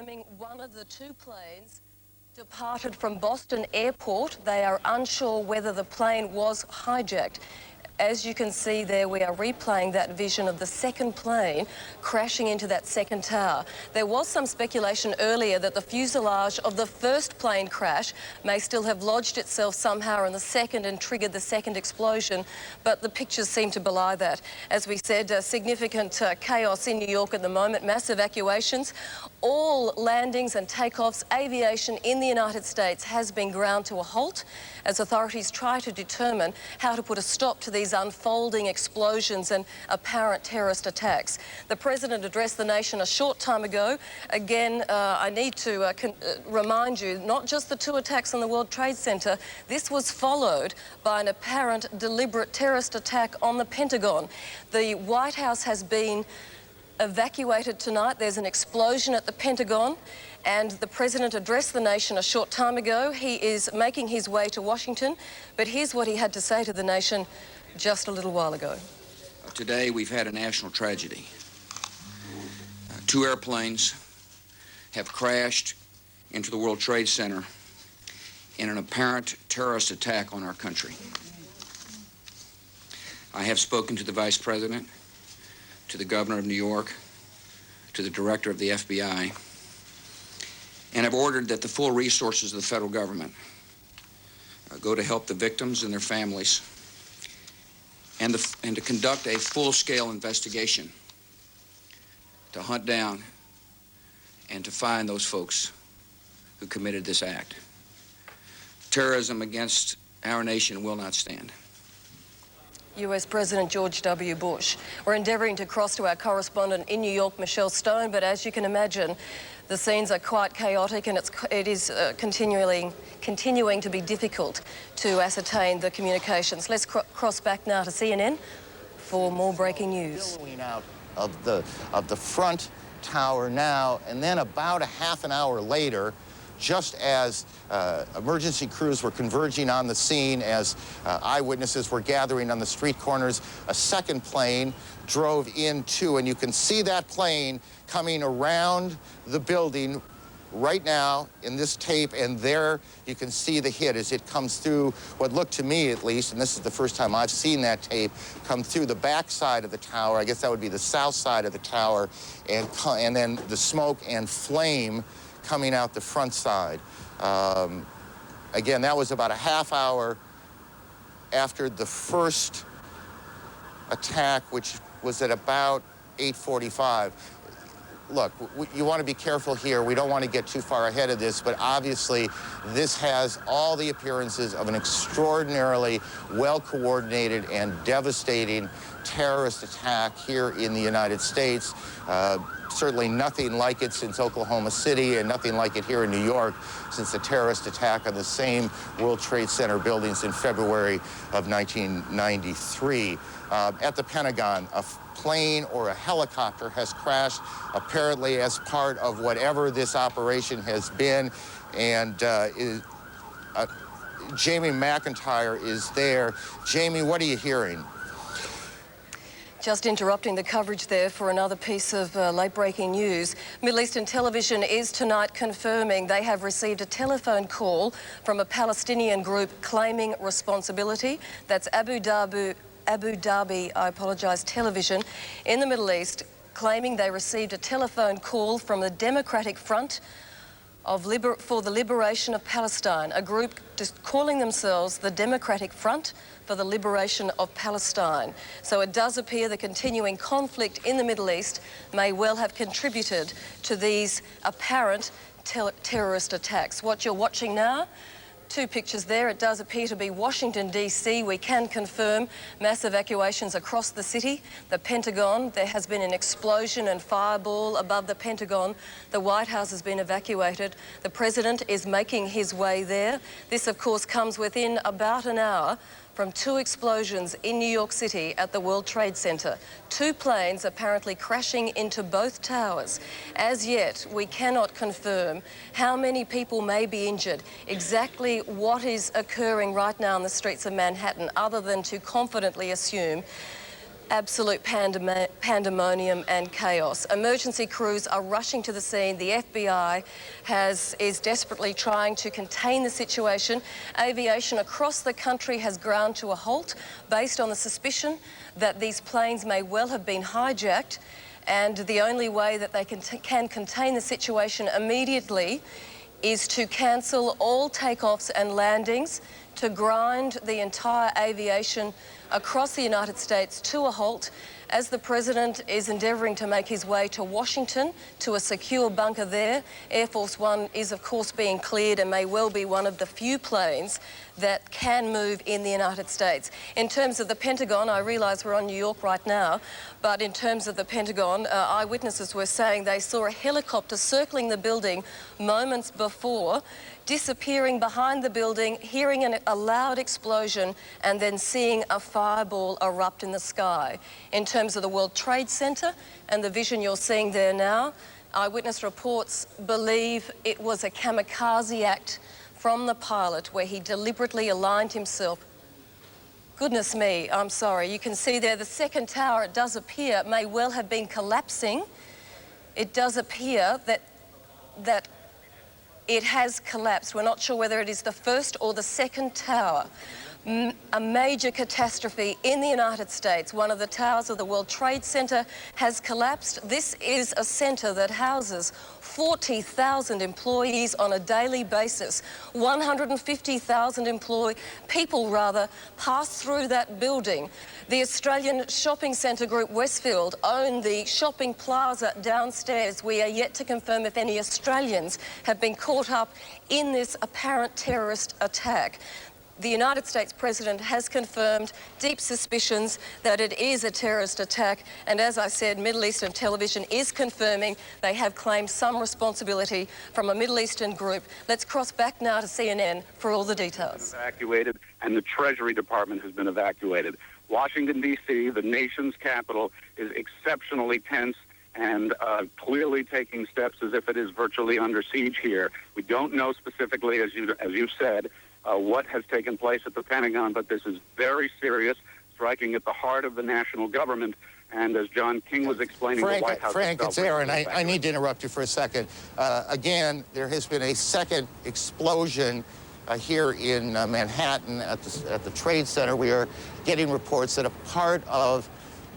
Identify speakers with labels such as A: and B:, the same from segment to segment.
A: confirming one of the two planes departed from Boston Airport. They are unsure whether the plane was hijacked. As you can see there, we are replaying that vision of the second plane crashing into that second tower. There was some speculation earlier that the fuselage of the first plane crash may still have lodged itself somehow in the second and triggered the second explosion, but the pictures seem to belie that. As we said, significant chaos in New York at the moment, mass evacuations. All landings and takeoffs, aviation in the United States has been ground to a halt as authorities try to determine how to put a stop to these unfolding explosions and apparent terrorist attacks. The President addressed the nation a short time ago. Again, I need to remind you, not just the two attacks on the World Trade Center, this was followed by an apparent deliberate terrorist attack on the Pentagon. The White House has been evacuated tonight. There's an explosion at the Pentagon, and the President addressed the nation a short time ago. He is making his way to Washington, but here's what he had to say to the nation just a little while ago.
B: Today we've had a national tragedy. Two airplanes have crashed into the World Trade Center in an apparent terrorist attack on our country. I have spoken to the Vice President, to the Governor of New York, to the Director of the FBI, and have ordered that the full resources of the federal government go to help the victims and their families, and to conduct a full-scale investigation to hunt down and to find those folks who committed this act. Terrorism against our nation will not stand.
A: US President George W. Bush. We're endeavouring to cross to our correspondent in New York, Michelle Stone, but as you can imagine, the scenes are quite chaotic, and it is continuing to be difficult to ascertain the communications. Let's cross back now to CNN for more breaking news.
C: Billowing out of the front tower now, and then about a half an hour later, just as emergency crews were converging on the scene, as eyewitnesses were gathering on the street corners, a second plane drove in too, and you can see that plane coming around the building right now in this tape, and there you can see the hit as it comes through what looked to me, at least, and this is the first time I've seen that tape, come through the back side of the tower. I guess that would be the south side of the tower, and then the smoke and flame coming out the front side. Again, that was about a half hour after the first attack, which was at about 8:45. Look, you want to be careful here. We don't want to get too far ahead of this, but obviously this has all the appearances of an extraordinarily well-coordinated and devastating terrorist attack here in the United States. Certainly nothing like it since Oklahoma City, and nothing like it here in New York since the terrorist attack on the same World Trade Center buildings in February of 1993. At the Pentagon, a plane or a helicopter has crashed, apparently as part of whatever this operation has been, and Jamie McIntyre is there. Jamie, what are you hearing?
A: Just interrupting the coverage there for another piece of late-breaking news. Middle Eastern Television is tonight confirming they have received a telephone call from a Palestinian group claiming responsibility. That's Abu Dhabi, television in the Middle East, claiming they received a telephone call from the Democratic Front for the Liberation of Palestine, a group just calling themselves the Democratic Front for the Liberation of Palestine. So it does appear the continuing conflict in the Middle East may well have contributed to these apparent terrorist attacks. What you're watching now, two pictures there, it does appear to be Washington, D.C. We can confirm mass evacuations across the city. The Pentagon, there has been an explosion and fireball above the Pentagon. The White House has been evacuated. The President is making his way there. This, of course, comes within about an hour from two explosions in New York City at the World Trade Center. Two planes apparently crashing into both towers. As yet, we cannot confirm how many people may be injured, exactly what is occurring right now on the streets of Manhattan, other than to confidently assume Absolute pandemonium and chaos. Emergency crews are rushing to the scene. The FBI is desperately trying to contain the situation. Aviation across the country has ground to a halt based on the suspicion that these planes may well have been hijacked, and the only way that they can contain the situation immediately is to cancel all takeoffs and landings, to grind the entire aviation across the United States to a halt, as the President is endeavouring to make his way to Washington to a secure bunker there. Air Force One is, of course, being cleared and may well be one of the few planes that can move in the United States. In terms of the Pentagon, I realise we're on New York right now, but in terms of the Pentagon, eyewitnesses were saying they saw a helicopter circling the building moments before, disappearing behind the building, hearing a loud explosion, and then seeing a fireball erupt in the sky. In terms of the World Trade Center and the vision you're seeing there now, eyewitness reports believe it was a kamikaze act from the pilot where he deliberately aligned himself. Goodness me, I'm sorry. You can see there the second tower, it does appear, may well have been collapsing. It does appear that it has collapsed. We're not sure whether it is the first or the second tower. A major catastrophe in the United States. One of the towers of the World Trade Center has collapsed. This is a center that houses 40,000 employees on a daily basis. 150,000 people pass through that building. The Australian shopping centre group Westfield own the shopping plaza downstairs. We are yet to confirm if any Australians have been caught up in this apparent terrorist attack. The United States President has confirmed deep suspicions that it is a terrorist attack, and as I said, Middle Eastern television is confirming they have claimed some responsibility from a Middle Eastern group. Let's cross back now to CNN for all the details.
D: Evacuated, and the Treasury Department has been evacuated. Washington, D.C., the nation's capital, is exceptionally tense and clearly taking steps as if it is virtually under siege here. We don't know specifically, as you said, what has taken place at the Pentagon, but this is very serious, striking at the heart of the national government. And as John King was explaining, the White House...
C: Frank, it's Aaron. I need to interrupt you for a second. Again, there has been a second explosion here in Manhattan at the Trade Center. We are getting reports that a part of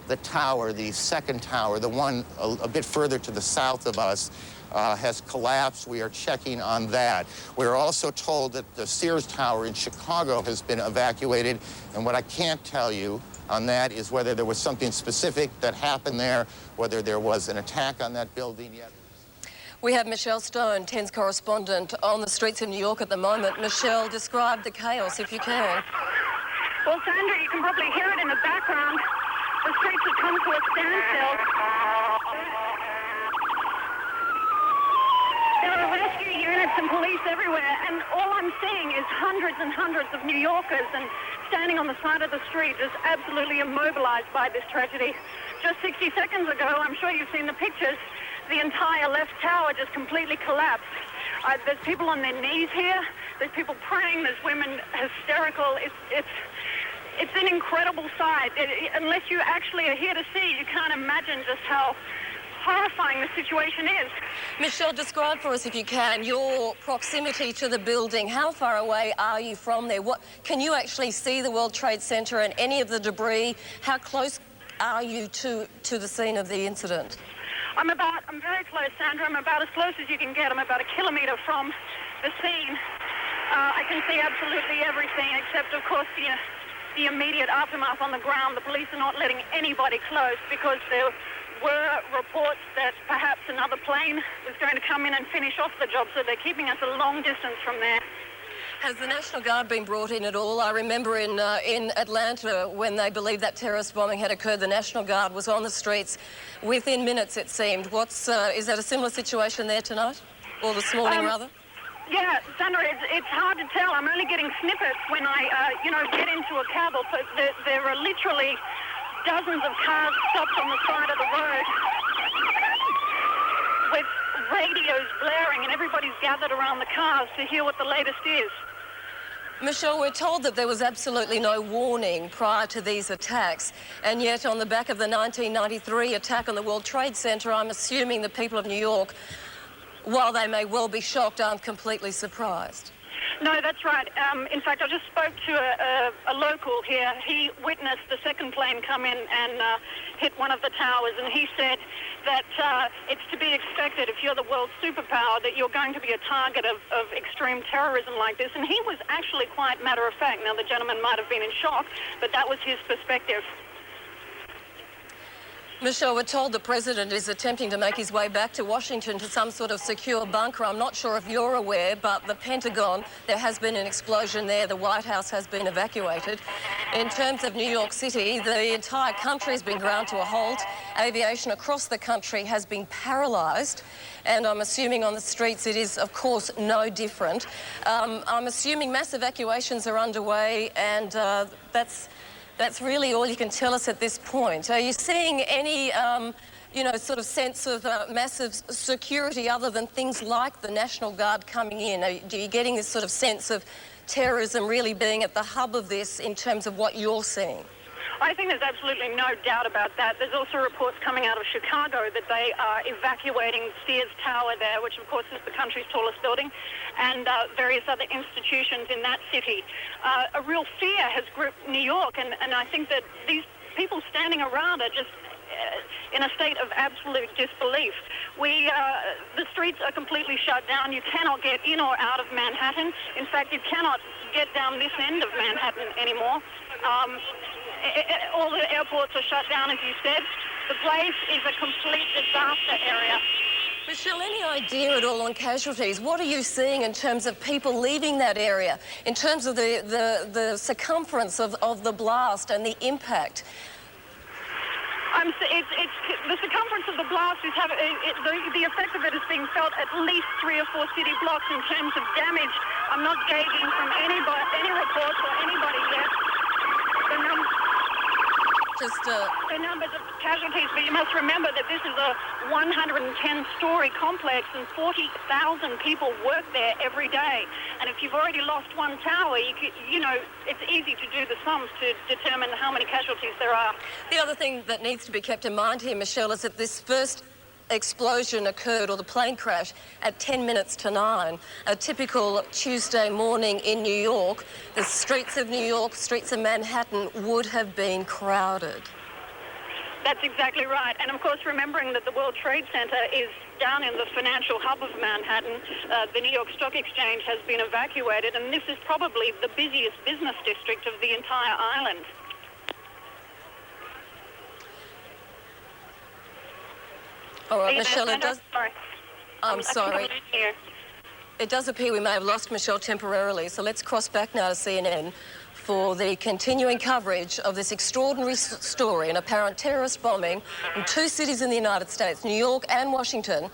C: the tower, the second tower, the one a bit further to the south of us, has collapsed. We are checking on that. We're also told that the Sears Tower in Chicago has been evacuated, and what I can't tell you on that is whether there was something specific that happened there, whether there was an attack on that building yet.
A: We have Michelle Stone, 10's correspondent, on the streets of New York at the moment. Michelle, describe the chaos, if you can.
E: Well, Sandra, you can probably hear it in the background. The streets have come to a standstill. There are rescue units and police everywhere, and all I'm seeing is hundreds and hundreds of New Yorkers and standing on the side of the street, just absolutely immobilized by this tragedy. Just 60 seconds ago, I'm sure you've seen the pictures, the entire left tower just completely collapsed. There's people on their knees here, there's people praying, there's women hysterical. It's an incredible sight. Unless you actually are here to see, you can't imagine just how horrifying the situation is.
A: Michelle, describe for us, if you can, your proximity to the building. How far away are you from there? Can you actually see the World Trade Center and any of the debris? How close are you to the scene of the incident?
E: I'm very close, Sandra. I'm about as close as you can get. I'm about 1 kilometre from the scene. I can see absolutely everything except, of course, the immediate aftermath on the ground. The police are not letting anybody close because there were reports that perhaps another plane was going to come in and finish off the job, so they're keeping us a long distance from there.
A: Has the National Guard been brought in at all? I remember in Atlanta, when they believed that terrorist bombing had occurred, the National Guard was on the streets within minutes, it seemed. Is that a similar situation there tonight? Or this morning, rather?
E: Yeah, Sandra, it's hard to tell. I'm only getting snippets when I, get into a cab. But there are literally dozens of cars stopped on the side of the road with radios blaring, and everybody's gathered around the cars to hear what the latest is.
A: Michelle, we're told that there was absolutely no warning prior to these attacks, and yet on the back of the 1993 attack on the World Trade Center, I'm assuming the people of New York, while they may well be shocked, aren't completely surprised.
E: No, that's right. In fact, I just spoke to a local here. He witnessed the second plane come in and hit one of the towers, and he said that it's to be expected if you're the world superpower that you're going to be a target of extreme terrorism like this. And he was actually quite matter-of-fact. Now, the gentleman might have been in shock, but that was his perspective.
A: Michelle, we're told the president is attempting to make his way back to Washington to some sort of secure bunker. I'm not sure if you're aware, but the Pentagon, there has been an explosion there. The White House has been evacuated. In terms of New York City, the entire country has been ground to a halt. Aviation across the country has been paralysed. And I'm assuming on the streets it is, of course, no different. I'm assuming mass evacuations are underway, and that's really all you can tell us at this point. Are you seeing any, sort of sense of massive security other than things like the National Guard coming in? Are you getting this sort of sense of terrorism really being at the hub of this in terms of what you're seeing?
E: I think there's absolutely no doubt about that. There's also reports coming out of Chicago that they are evacuating Sears Tower there, which of course is the country's tallest building, and various other institutions in that city. A real fear has gripped New York, and I think that these people standing around are just in a state of absolute disbelief. The streets are completely shut down. You cannot get in or out of Manhattan. In fact, you cannot get down this end of Manhattan anymore. All the airports are shut down, as you said. The place is a complete disaster area.
A: Michelle, any idea at all on casualties? What are you seeing in terms of people leaving that area, in terms of the circumference of the blast and the impact?
E: The circumference of the blast is the effect of it is being felt at least 3 or 4 city blocks in terms of damage. I'm not gauging from any reports or anybody yet the numbers of casualties, but you must remember that this is a 110-story complex and 40,000 people work there every day. And if you've already lost one tower, it's easy to do the sums to determine how many casualties there are.
A: The other thing that needs to be kept in mind here, Michelle, is that this first explosion occurred, or the plane crash, at 10 minutes to 9. A typical Tuesday morning in New York, the streets of New York, streets of Manhattan would have been crowded.
E: That's exactly right. And of course, remembering that the World Trade Center is down in the financial hub of Manhattan, the New York Stock Exchange has been evacuated, and this is probably the busiest business district of the entire island.
A: All right, Michelle, it does...
E: Sorry.
A: I'm sorry. It does appear we may have lost Michelle temporarily, so let's cross back now to CNN for the continuing coverage of this extraordinary story, an apparent terrorist bombing in 2 cities in the United States, New York and Washington.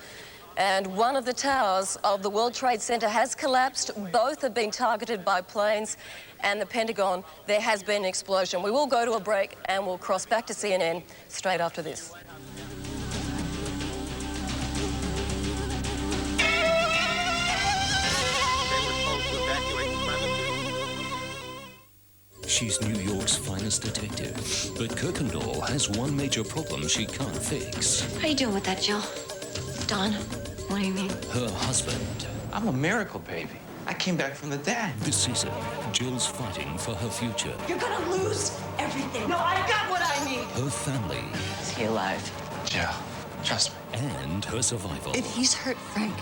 A: And one of the towers of the World Trade Center has collapsed. Both have been targeted by planes, and the Pentagon, there has been an explosion. We will go to a break and we'll cross back to CNN straight after this.
F: She's New York's finest detective, but Kirkendall has one major problem she can't fix.
G: How you doing with that, Jill? Don, what do you mean?
F: Her husband.
H: I'm a miracle baby. I came back from the dead.
F: This season, Jill's fighting for her future.
I: You're gonna lose everything. No, I got what I need.
F: Her family.
G: Is he alive?
H: Jill, trust me.
F: And her survival.
I: If he's hurt Frank,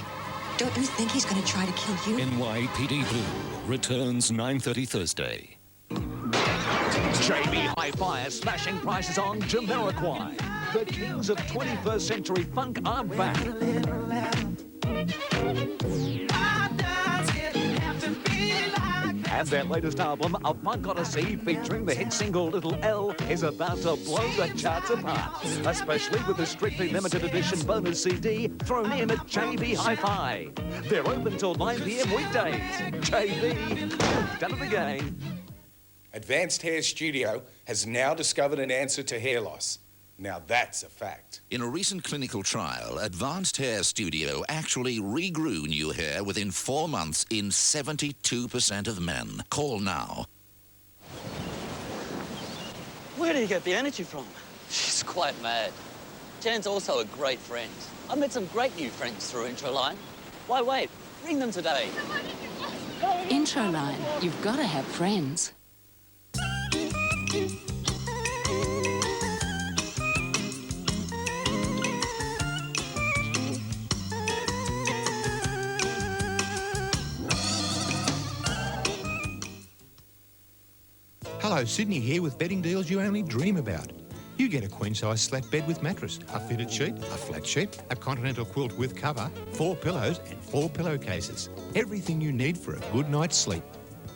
I: don't you think he's gonna try to kill you?
F: NYPD Blue returns 9:30 Thursday.
J: JB Hi-Fi is slashing prices on Jamiroquai. The kings of 21st century funk are back. And their latest album, A Funk Odyssey, featuring the hit single Little L, is about to blow the charts apart. Especially with the strictly limited edition bonus CD thrown in at JB Hi-Fi. They're open till 9 p.m. weekdays. JB, done it again.
K: Advanced Hair Studio has now discovered an answer to hair loss. Now that's a fact.
F: In a recent clinical trial, Advanced Hair Studio actually regrew new hair within 4 months in 72% of men. Call now.
L: Where do you get the energy from? She's quite mad. Jan's also a great friend. I met some great new friends through Introline. Why wait? Ring them today.
M: Introline. You've got to have friends.
N: Hello, Sydney here with bedding deals you only dream about. You get a queen-size slat bed with mattress, a fitted sheet, a flat sheet, a continental quilt with cover, 4 pillows and 4 pillowcases. Everything you need for a good night's sleep.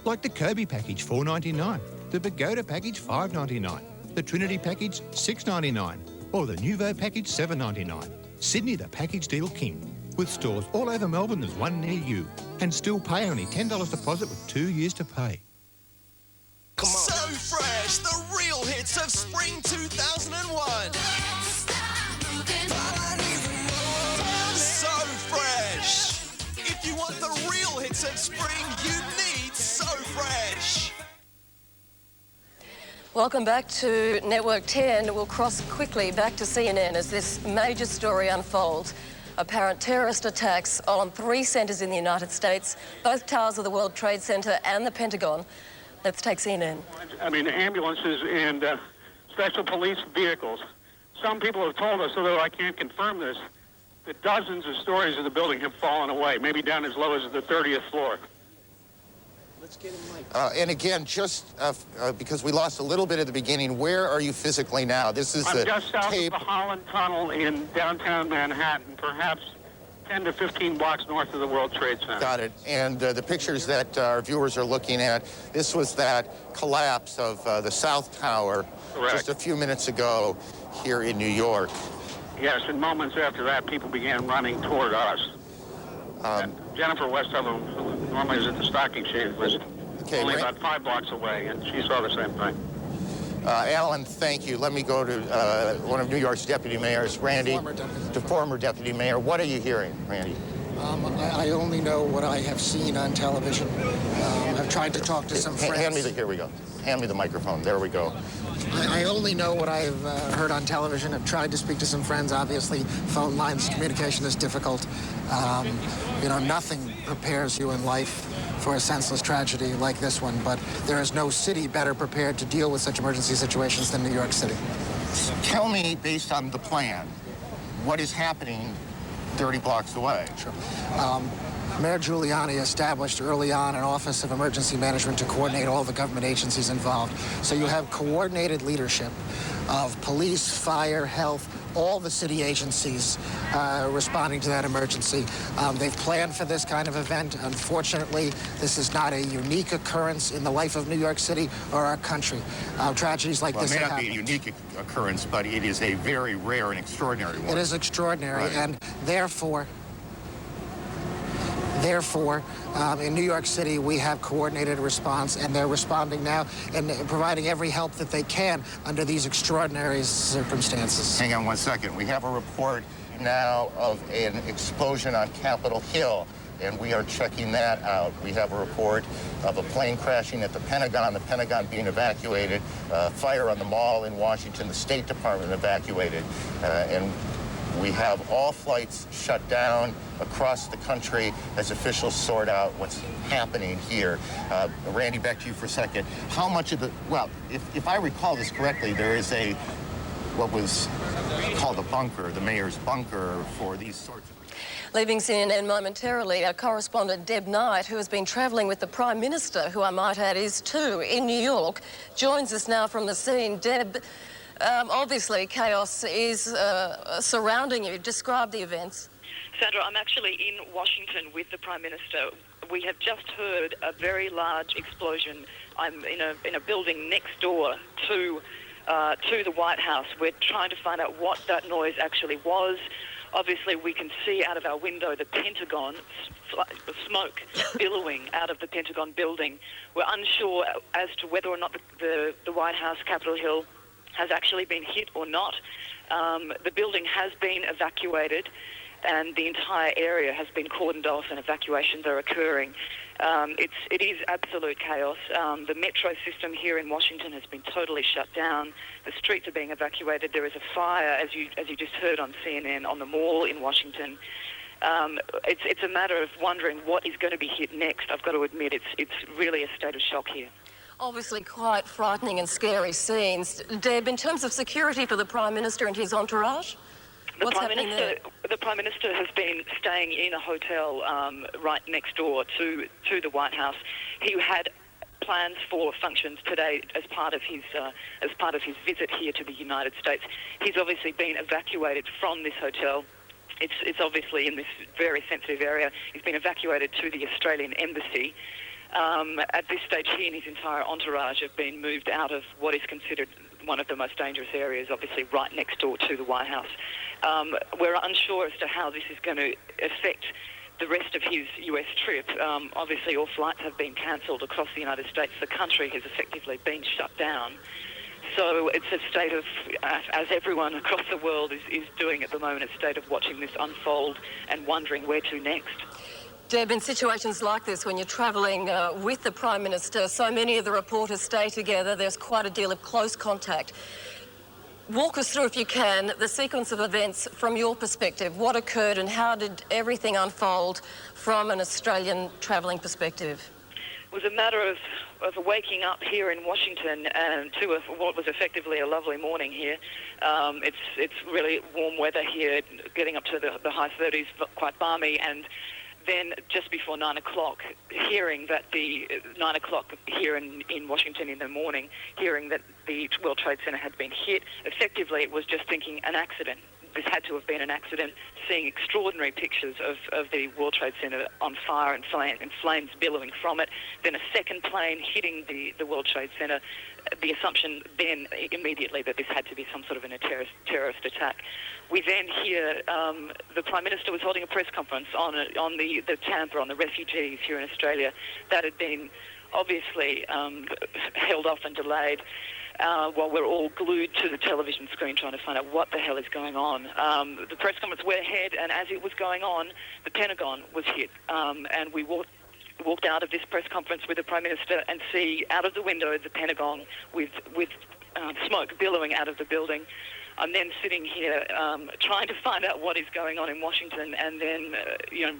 N: Like the Kobe package, $4.99, the Pagoda package, $5.99, the Trinity package, $6.99, or the Nouveau package, $7.99. Sydney, the package deal king, with stores all over Melbourne. There's one near you, and still pay only $10 deposit with 2 years to pay.
O: So fresh, the real hits of spring 2001. So fresh. If you want the real hits of spring, you need So Fresh.
A: Welcome back to Network 10. We'll cross quickly back to CNN as this major story unfolds. Apparent terrorist attacks on 3 centres in the United States, both towers of the World Trade Center and the Pentagon. Let's take CNN.
P: I mean, ambulances and special police vehicles. Some people have told us, although I can't confirm this, that dozens of stories of the building have fallen away, maybe down as low as the 30th floor.
L: Let's get him, Mike.
C: And again, just because we lost a little bit at the beginning, where are you physically now? This is
P: I'm
C: the
P: just south
C: tape.
P: of the Holland Tunnel in downtown Manhattan, perhaps 10 to 15 blocks north of the World Trade Center.
C: Got it. And the pictures that our viewers are looking at, this was that collapse of the South Tower.
P: Correct.
C: Just a few minutes ago here in New York.
P: Yes, and moments after that, people began running toward us. Jennifer Westover, who normally is at the stock exchange, was only about 5 blocks away, and she saw the same thing.
C: Alan, thank you. Let me go to one of New York's deputy mayors, Randy. The former deputy mayor. What are you hearing, Randy?
Q: I only know what I have seen on television. I've tried to talk to some friends.
C: Here we go. Hand me the microphone. There we go.
Q: I only know what I've heard on television. I've tried to speak to some friends. Obviously, phone lines, communication is difficult. You know, nothing prepares you in life for a senseless tragedy like this one, but there is no city better prepared to deal with such emergency situations than New York City.
C: Tell me, based on the plan, what is happening 30 blocks away?
Q: Sure. Mayor Giuliani established early on an Office of Emergency Management to coordinate all the government agencies involved. So you have coordinated leadership of police, fire, health, all the city agencies responding to that emergency. They've planned for this kind of event. Unfortunately, this is not a unique occurrence in the life of New York City or our country. Tragedies like this
C: It may
Q: have
C: not be a unique occurrence, but it is a very rare and extraordinary one.
Q: It is extraordinary,
C: Right.
Q: and therefore, in New York City, we have coordinated response, and they're responding now and providing every help that they can under these extraordinary circumstances.
C: Hang on one second. We have a report now of an explosion on Capitol Hill, and we are checking that out. We have a report of a plane crashing at the Pentagon being evacuated, fire on the mall in Washington, the State Department evacuated, and we have all flights shut down across the country as officials sort out what's happening here. Randy, back to you for a second. How much of the, well, if I recall this correctly, there is what was called a bunker, the mayor's bunker for these sorts of...
A: Leaving CNN momentarily, our correspondent Deb Knight, who has been travelling with the Prime Minister, who I might add is too, in New York, joins us now from the scene. Deb, obviously chaos is surrounding you. Describe the events.
R: Sandra, I'm actually in Washington with the Prime Minister. We have just heard a very large explosion. I'm in a building next door to the White House. We're trying to find out what that noise actually was. Obviously, we can see out of our window the Pentagon, smoke billowing out of the Pentagon building. We're unsure as to whether or not the White House, Capitol Hill, has actually been hit or not. The building has been evacuated, and the entire area has been cordoned off, and evacuations are occurring. It is absolute chaos. The metro system here in Washington has been totally shut down. The streets are being evacuated. There is a fire, as you just heard on CNN, on the mall in Washington. It's a matter of wondering what is going to be hit next. I've got to admit, it's really a state of shock here.
A: Obviously quite frightening and scary scenes. Deb, in terms of security for the Prime Minister and his entourage? What's happening there?
R: The Prime Minister has been staying in a hotel right next door to the White House. He had plans for functions today as part of his visit here to the United States. He's obviously been evacuated from this hotel. It's obviously in this very sensitive area. He's been evacuated to the Australian Embassy. At this stage, he and his entire entourage have been moved out of what is considered one of the most dangerous areas, obviously right next door to the White House. We're unsure as to how this is going to affect the rest of his US trip. Obviously, all flights have been cancelled across the United States. The country has effectively been shut down. So it's a state of, as everyone across the world is doing at the moment, a state of watching this unfold and wondering where to next.
A: Deb, in situations like this, when you're travelling with the Prime Minister, so many of the reporters stay together, there's quite a deal of close contact. Walk us through, if you can, the sequence of events from your perspective. What occurred and how did everything unfold from an Australian travelling perspective?
R: It was a matter of waking up here in Washington to what was effectively a lovely morning here. It's really warm weather here, getting up to the high 30s, quite balmy, and then just before 9 o'clock, hearing that the 9 o'clock here in Washington in the morning, hearing that the World Trade Center had been hit, effectively it was just thinking an accident. This had to have been an accident, seeing extraordinary pictures of the World Trade Center on fire and flames billowing from it, then a second plane hitting the World Trade Center, the assumption then immediately that this had to be some sort of a terrorist attack. We then hear the Prime Minister was holding a press conference on the Tampa, on the refugees here in Australia, that had been obviously held off and delayed. While we're all glued to the television screen trying to find out what the hell is going on. The press conference went ahead, and as it was going on, the Pentagon was hit. And we walked out of this press conference with the Prime Minister and see out of the window the Pentagon with smoke billowing out of the building. I'm then sitting here trying to find out what is going on in Washington, and then,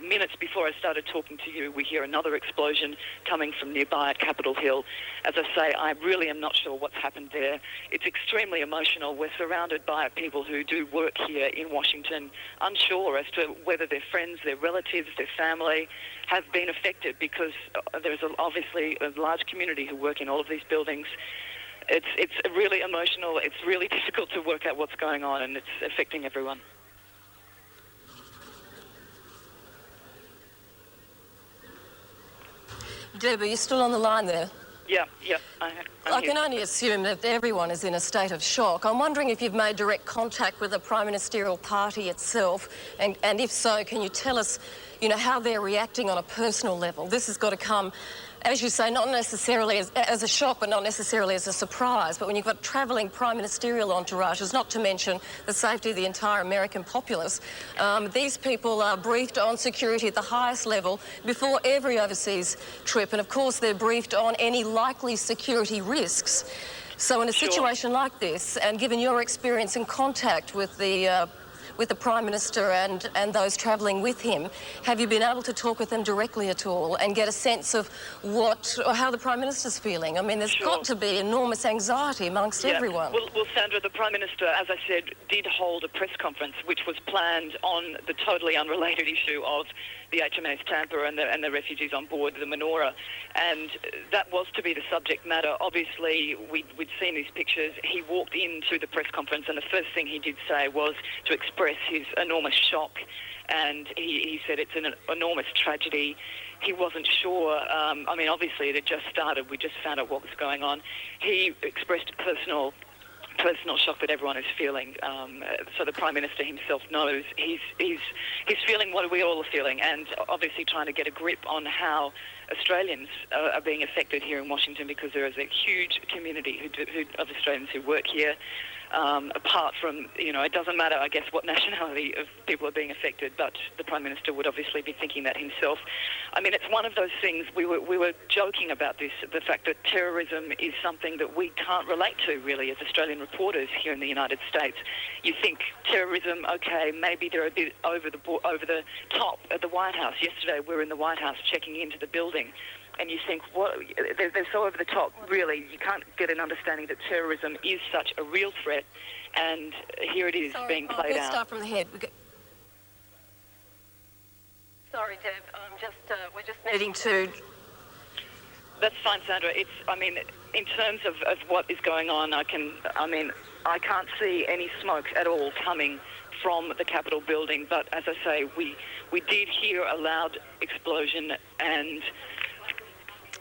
R: minutes before I started talking to you, we hear another explosion coming from nearby at Capitol Hill. As I say, I really am not sure what's happened there. It's extremely emotional. We're surrounded by people who do work here in Washington, unsure as to whether their friends, their relatives, their family have been affected, because there's obviously a large community who work in all of these buildings. It's really emotional. It's really difficult to work out what's going on, and it's affecting everyone.
A: Deb, are you still on the line there?
R: Yeah.
A: I can only assume that everyone is in a state of shock. I'm wondering if you've made direct contact with the Prime Ministerial Party itself, and if so, can you tell us, how they're reacting on a personal level? This has got to come, as you say, not necessarily as a shock, but not necessarily as a surprise. But when you've got travelling prime ministerial entourages, not to mention the safety of the entire American populace, these people are briefed on security at the highest level before every overseas trip. And of course, they're briefed on any likely security risks. So in a situation like this, and given your experience in contact with the Prime Minister and those travelling with him, have you been able to talk with them directly at all and get a sense of how the Prime Minister's feeling? I mean, there's got to be enormous anxiety amongst everyone.
R: Well, Sandra, the Prime Minister, as I said, did hold a press conference which was planned on the totally unrelated issue of the HMAS Tampa and the refugees on board the Menorah, and that was to be the subject matter. Obviously, we'd seen these pictures. He walked into the press conference, and the first thing he did say was to express his enormous shock, and he said it's an enormous tragedy. He wasn't sure. Obviously, it had just started. We just found out what was going on. He expressed personal personal shock that everyone is feeling. So the Prime Minister himself knows he's feeling what we all are feeling, and obviously trying to get a grip on how Australians are being affected here in Washington, because there is a huge community of Australians who work here. Apart from, it doesn't matter, I guess, what nationality of people are being affected, but the Prime Minister would obviously be thinking that himself. I mean, it's one of those things, we were joking about this, the fact that terrorism is something that we can't relate to, really, as Australian reporters here in the United States. You think terrorism, okay, maybe they're a bit over the top at the White House. Yesterday we were in the White House checking into the building, and you think, what? They're so over the top, really. You can't get an understanding that terrorism is such a real threat, and here it is being played out.
A: Let's start from the head. Sorry, Deb. We're just needing to.
R: That's fine, Sandra. In terms of what is going on, I can't see any smoke at all coming from the Capitol building. But as I say, we did hear a loud explosion, and.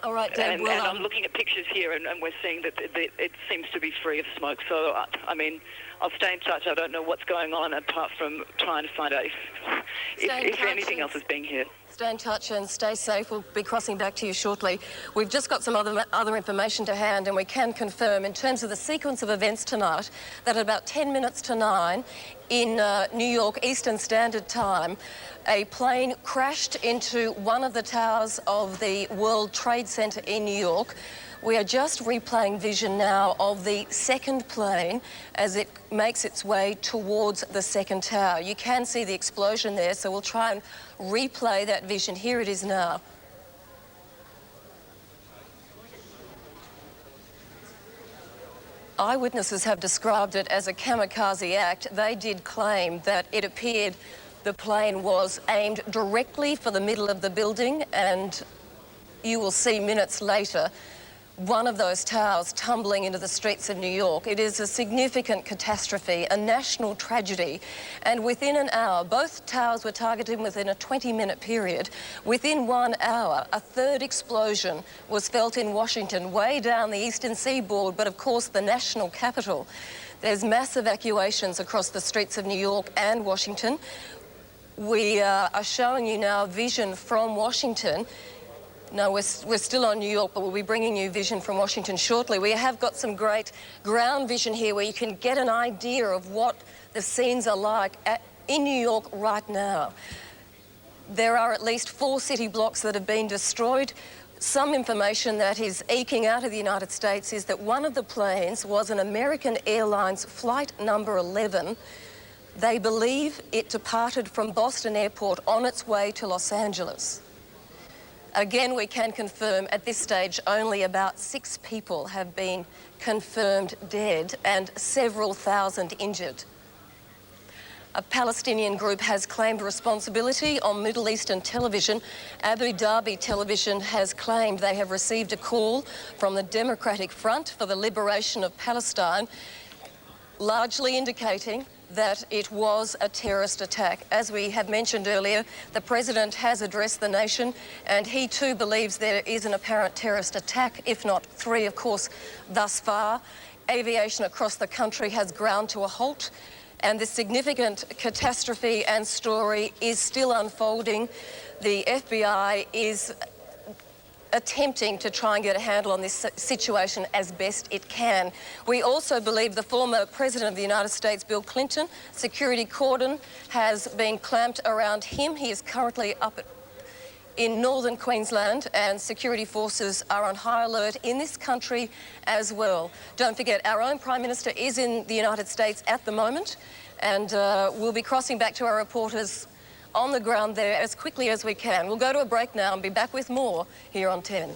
A: All right, Deb.
R: And I'm looking at pictures here, and we're seeing that it seems to be free of smoke. So, I'll stay in touch. I don't know what's going on, apart from trying to find out if anything else is being here.
A: Stay in touch and stay safe. We'll be crossing back to you shortly. We've just got some other information to hand, and we can confirm, in terms of the sequence of events tonight, that at about 10 minutes to 9 in New York Eastern Standard Time, a plane crashed into one of the towers of the World Trade Center in New York. We are just replaying vision now of the second plane as it makes its way towards the second tower. You can see the explosion there, so we'll try and replay that vision. Here it is now. Eyewitnesses have described it as a kamikaze act. They did claim that it appeared the plane was aimed directly for the middle of the building, and you will see minutes later one of those towers tumbling into the streets of New York. It is a significant catastrophe, a national tragedy. And within an hour, both towers were targeted within a 20-minute period. Within 1 hour, a third explosion was felt in Washington, way down the eastern seaboard, but of course the national capital. There's mass evacuations across the streets of New York and Washington. We are showing you now vision from Washington. No, we're still on New York, but we'll be bringing you vision from Washington shortly. We have got some great ground vision here where you can get an idea of what the scenes are like in New York right now. There are at least 4 city blocks that have been destroyed. Some information that is eking out of the United States is that one of the planes was an American Airlines flight number 11. They believe it departed from Boston Airport on its way to Los Angeles. Again, we can confirm at this stage only about 6 people have been confirmed dead and several thousand injured. A Palestinian group has claimed responsibility on Middle Eastern television. Abu Dhabi television has claimed they have received a call from the Democratic Front for the Liberation of Palestine, largely indicating that it was a terrorist attack. As we have mentioned earlier, the President has addressed the nation, and he too believes there is an apparent terrorist attack, if not 3, of course, thus far. Aviation across the country has ground to a halt, and this significant catastrophe and story is still unfolding. The FBI is attempting to try and get a handle on this situation as best it can. We also believe the former President of the United States, Bill Clinton, security cordon has been clamped around him. He is currently up in northern Queensland, and security forces are on high alert in this country as well. Don't forget, our own Prime Minister is in the United States at the moment, and we'll be crossing back to our reporters on the ground there as quickly as we can. We'll go to a break now and be back with more here on 10.